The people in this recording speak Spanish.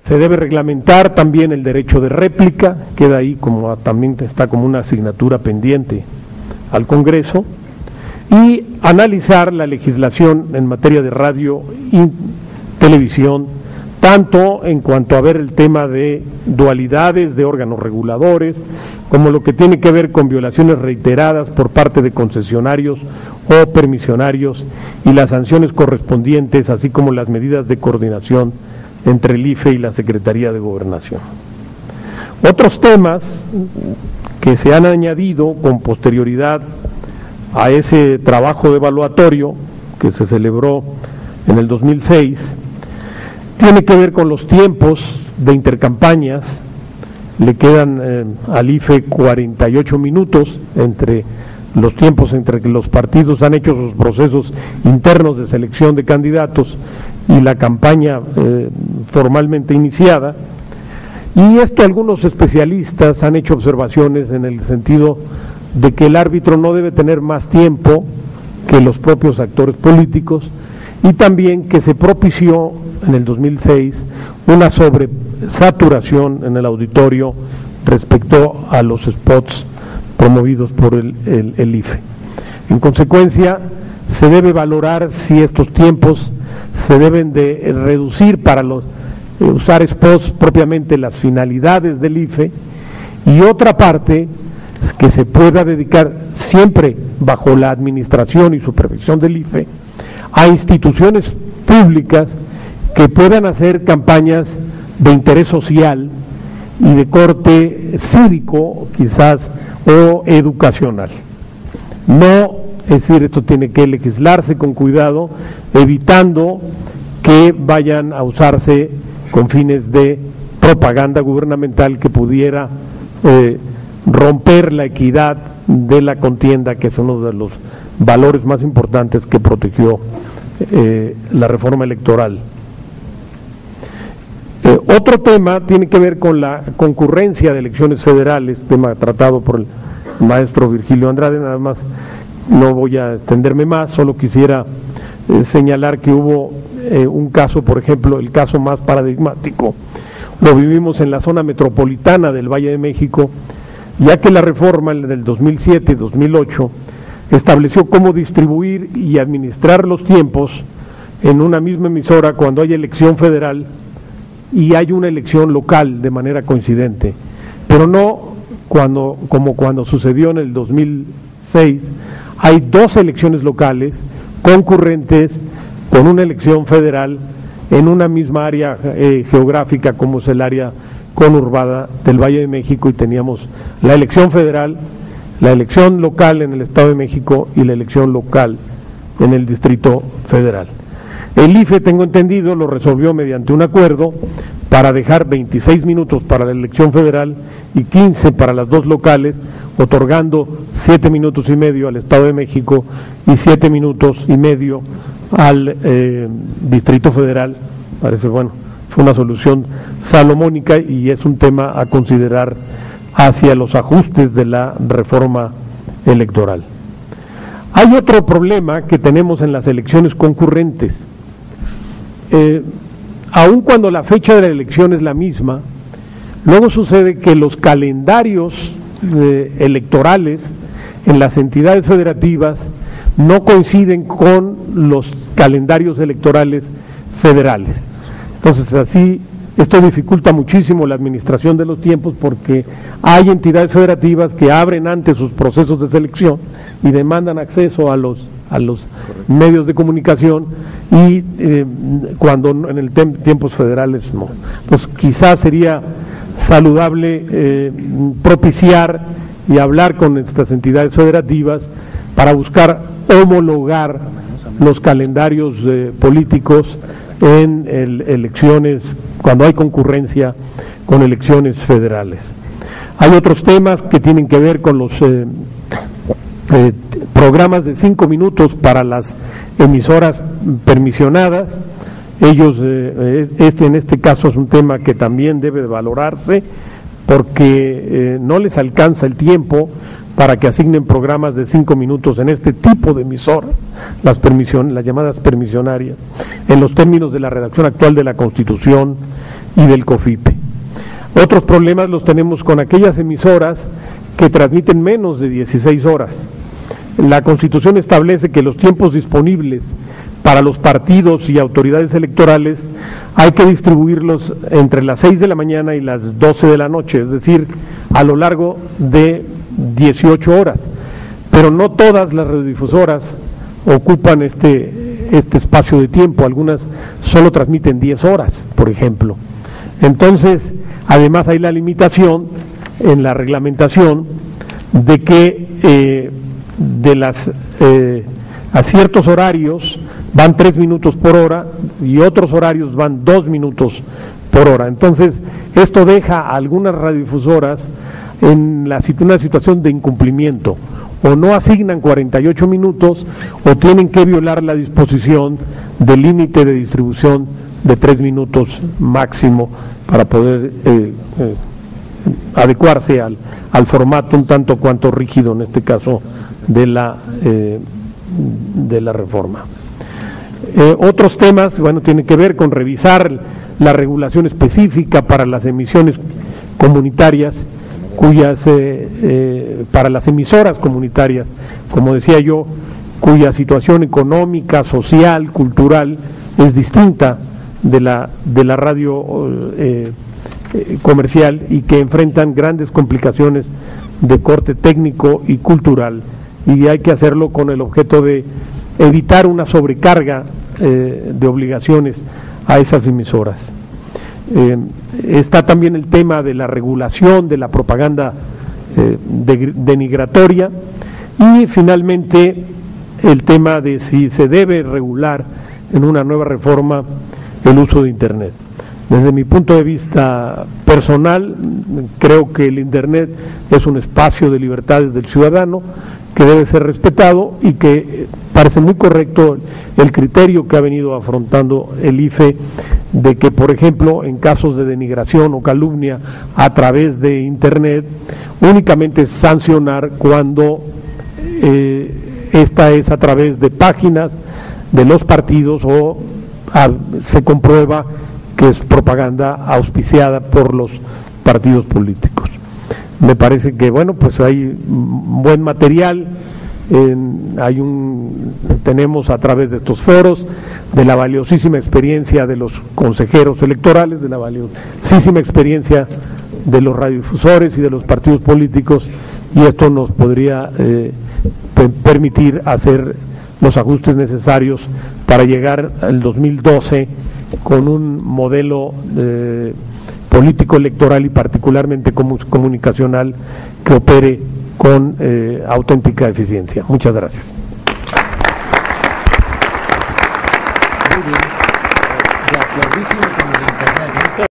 Se debe reglamentar también el derecho de réplica, queda ahí como también está como una asignatura pendiente al Congreso, y analizar la legislación en materia de radio y televisión, tanto en cuanto a ver el tema de dualidades de órganos reguladores, como lo que tiene que ver con violaciones reiteradas por parte de concesionarios o permisionarios y las sanciones correspondientes, así como las medidas de coordinación entre el IFE y la Secretaría de Gobernación. Otros temas que se han añadido con posterioridad a ese trabajo evaluatorio que se celebró en el 2006, tiene que ver con los tiempos de intercampañas. Le quedan al IFE 48 minutos entre los tiempos entre que los partidos han hecho sus procesos internos de selección de candidatos y la campaña formalmente iniciada. Y esto algunos especialistas han hecho observaciones en el sentido de que el árbitro no debe tener más tiempo que los propios actores políticos, y también que se propició en el 2006 una sobresaturación en el auditorio respecto a los spots promovidos por el IFE. En consecuencia, se debe valorar si estos tiempos se deben de reducir para usar spots propiamente las finalidades del IFE, y otra parte que se pueda dedicar siempre bajo la administración y supervisión del IFE a instituciones públicas que puedan hacer campañas de interés social y de corte cívico quizás o educacional. No, es decir, esto tiene que legislarse con cuidado, evitando que vayan a usarse con fines de propaganda gubernamental que pudiera romper la equidad de la contienda, que es uno de los valores más importantes que protegió la reforma electoral. Otro tema tiene que ver con la concurrencia de elecciones federales, tema tratado por el maestro Virgilio Andrade. Nada más, no voy a extenderme más, solo quisiera señalar que hubo un caso, por ejemplo, el caso más paradigmático, lo vivimos en la zona metropolitana del Valle de México, ya que la reforma del 2007-2008 estableció cómo distribuir y administrar los tiempos en una misma emisora cuando hay elección federal y hay una elección local de manera coincidente, pero no como cuando sucedió en el 2006, hay dos elecciones locales concurrentes con una elección federal en una misma área geográfica, como es el área conurbada del Valle de México, y teníamos la elección federal, la elección local en el Estado de México y la elección local en el Distrito Federal. El IFE, tengo entendido, lo resolvió mediante un acuerdo para dejar 26 minutos para la elección federal y 15 para las dos locales, otorgando 7 minutos y medio al Estado de México y 7 minutos y medio al Distrito Federal. Parece, bueno, fue una solución salomónica y es un tema a considerar hacia los ajustes de la reforma electoral. Hay otro problema que tenemos en las elecciones concurrentes. Aun cuando la fecha de la elección es la misma, luego sucede que los calendarios electorales en las entidades federativas no coinciden con los calendarios electorales federales. Entonces, así, esto dificulta muchísimo la administración de los tiempos, porque hay entidades federativas que abren antes sus procesos de selección y demandan acceso a los medios de comunicación, y cuando en el tiempos federales no. Entonces, quizás sería saludable propiciar y hablar con estas entidades federativas para buscar homologar los calendarios políticos en elecciones, cuando hay concurrencia con elecciones federales. Hay otros temas que tienen que ver con los programas de 5 minutos para las emisoras permisionadas. Ellos, en este caso es un tema que también debe valorarse, porque no les alcanza el tiempo para que asignen programas de 5 minutos en este tipo de emisoras, las llamadas permisionarias, en los términos de la redacción actual de la Constitución y del COFIPE. Otros problemas los tenemos con aquellas emisoras que transmiten menos de 16 horas. La Constitución establece que los tiempos disponibles para los partidos y autoridades electorales hay que distribuirlos entre las 6 de la mañana y las 12 de la noche, es decir, a lo largo de 18 horas. Pero no todas las radiodifusoras ocupan este espacio de tiempo, algunas solo transmiten 10 horas, por ejemplo. Entonces, además hay la limitación en la reglamentación de que a ciertos horarios van 3 minutos por hora y otros horarios van 2 minutos por hora. Entonces, esto deja a algunas radiodifusoras en una situación de incumplimiento. O no asignan 48 minutos o tienen que violar la disposición del límite de distribución de 3 minutos máximo para poder adecuarse al formato un tanto cuanto rígido, en este caso, de la reforma. Otros temas, bueno, tienen que ver con revisar la regulación específica para las emisiones comunitarias, para las emisoras comunitarias, como decía yo, cuya situación económica, social, cultural es distinta de la radio comercial y que enfrentan grandes complicaciones de corte técnico y cultural, y hay que hacerlo con el objeto de evitar una sobrecarga de obligaciones a esas emisoras. Está también el tema de la regulación de la propaganda denigratoria y finalmente el tema de si se debe regular en una nueva reforma el uso de Internet. Desde mi punto de vista personal, creo que el Internet es un espacio de libertades del ciudadano que debe ser respetado y que parece muy correcto el criterio que ha venido afrontando el IFE de que, por ejemplo, en casos de denigración o calumnia a través de Internet, únicamente sancionar cuando esta es a través de páginas de los partidos o se comprueba que es propaganda auspiciada por los partidos políticos. Me parece que, bueno, pues hay buen material, tenemos a través de estos foros, de la valiosísima experiencia de los consejeros electorales, de la valiosísima experiencia de los radiodifusores y de los partidos políticos, y esto nos podría permitir hacer los ajustes necesarios para llegar al 2012 con un modelo político electoral y particularmente comunicacional que opere con auténtica eficiencia. Muchas gracias. Muy bien. De acuerdísimo con el Internet, ¿no?